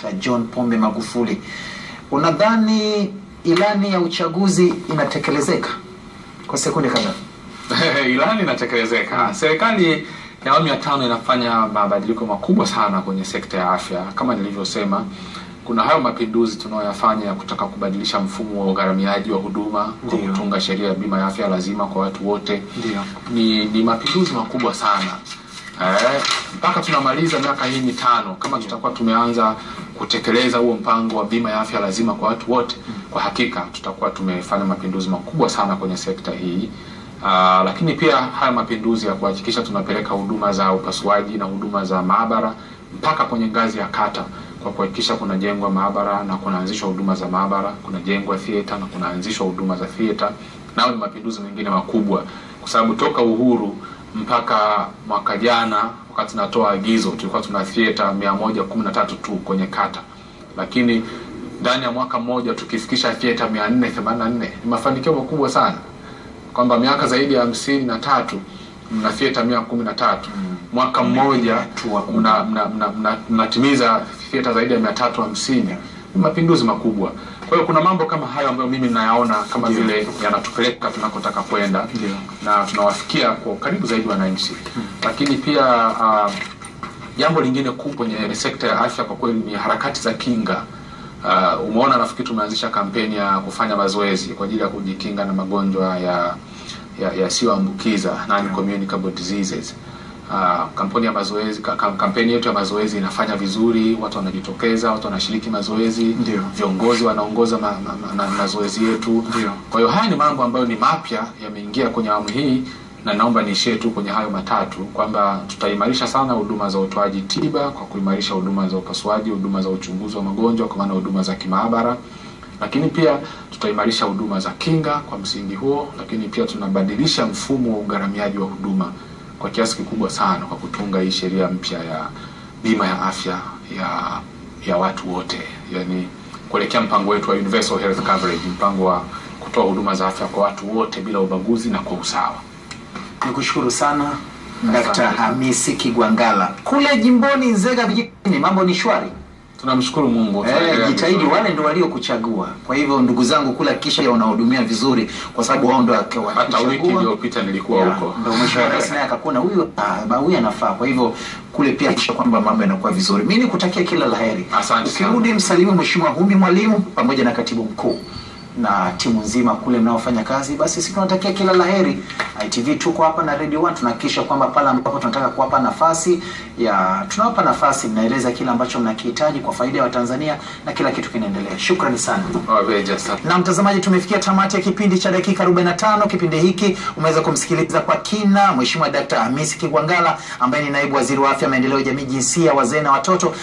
Dr. John Pombe Magufuli. Unadhani ilani ya uchaguzi inatekelezeka? Kwa sekunde kadhaa. Ilani inatekelezeka. Serikali ya awamu ya 5 inafanya mabadiliko makubwa sana kwenye sekta ya afya. Kama nilivyosema, kuna hayo mapinduzi tunayoyafanya ya kutaka kubadilisha mfumo wa ugharamiaji wa huduma, kutunga sheria ya bima ya afya lazima kwa watu wote. Ni mapinduzi makubwa sana. Mpaka tunamaliza miaka hii 5 kama tutakuwa tumeanza kutekeleza huo mpango wa bima ya afya lazima kwa watu wote, kwa hakika tutakuwa tumefanya mapinduzi makubwa sana kwenye sekta hii. Lakini pia haya mapinduzi ya kuhakikisha tunapeleka huduma za upasuaji na huduma za maabara mpaka kwenye ngazi ya kata, kwa kuhakikisha kuna jengwa maabara na kunaanzishwa huduma za maabara, kuna jengwa theater na kunaanzishwa huduma za theater. Nao ni mapinduzi mengine makubwa, kwa sababu toka uhuru mpaka mwaka jana wakati tunatoa agizo tulikuwa tuna theater 113 tu kwenye kata, lakini ndani ya mwaka mmoja tukifikisha theater 484. Ni mafanikio makubwa sana, kwamba miaka zaidi ya 53 mna theater 113. Mwaka mmoja mnatimiza theater zaidi ya 350. Ni mapinduzi makubwa. Kwa hiyo kuna mambo kama hayo ambayo mimi ninayaona kama vile yanatupeleka tunakotaka kwenda, na tunawafikia kwa karibu zaidi wananchi. Lakini pia jambo lingine kubwa kwenye sekta ya afya kwa kweli ni harakati za kinga. Umeona, nafikiri tumeanzisha kampeni ya kufanya mazoezi kwa ajili ya kujikinga na magonjwa yasiyoambukiza, non-communicable diseases. Kampeni yetu ya mazoezi inafanya vizuri, watu wanajitokeza, watu wanashiriki mazoezi, viongozi wanaongoza mazoezi yetu. Kwa hiyo haya ni mambo ambayo ni mapya yameingia kwenye awamu hii, na naomba niishie tu kwenye hayo matatu, kwamba tutaimarisha sana huduma za utoaji tiba kwa kuimarisha huduma za upasuaji, huduma za uchunguzi wa magonjwa kwa maana huduma za kimaabara, lakini pia tutaimarisha huduma za kinga kwa msingi huo, lakini pia tunabadilisha mfumo wa ugharamiaji wa huduma kwa kiasi kikubwa sana kwa kutunga hii sheria mpya ya bima ya afya ya watu wote, yani kuelekea mpango wetu wa universal health coverage, mpango wa kutoa huduma za afya kwa watu wote bila ubaguzi na kwa usawa. Nikushukuru sana Dr. Hamisi Kigwangalla. Kule jimboni Nzega vijijini mambo ni shwari? Tunamshukuru Mungu. Jitahidi, wale ndio waliokuchagua. Kwa hivyo ndugu zangu kula kisha unahudumia vizuri, kwa sababu wao ndio wakawa. Hata wiki iliyopita nilikuwa huko. Ndio mheshimiwa rais naye akakuona huyu anafaa. Kwa hivyo kule pia kisha kwamba mambo yanakuwa vizuri. Mimi nikutakia kila laheri. Ukirudi msalimu mheshimiwa Humbi Mwalimu pamoja na katibu mkuu na timu nzima kule mnaofanya kazi. Basi sisi tunatakia kila laheri. ITV tuko hapa na Radio 1 tunahakikisha kwamba pale ambapo tunataka kuwapa nafasi tunawapa nafasi, mnaeleza kila ambacho mnakihitaji kwa faida ya Watanzania na kila kitu kinaendelea. Shukrani sana. Na mtazamaji, tumefikia tamati ya kipindi cha dakika 45. Kipindi hiki umeweza kumsikiliza kwa kina Mheshimiwa Dr. Hamisi Kigwangalla ambaye ni naibu waziri wa afya, maendeleo ya jamii, jinsia, wazee na watoto.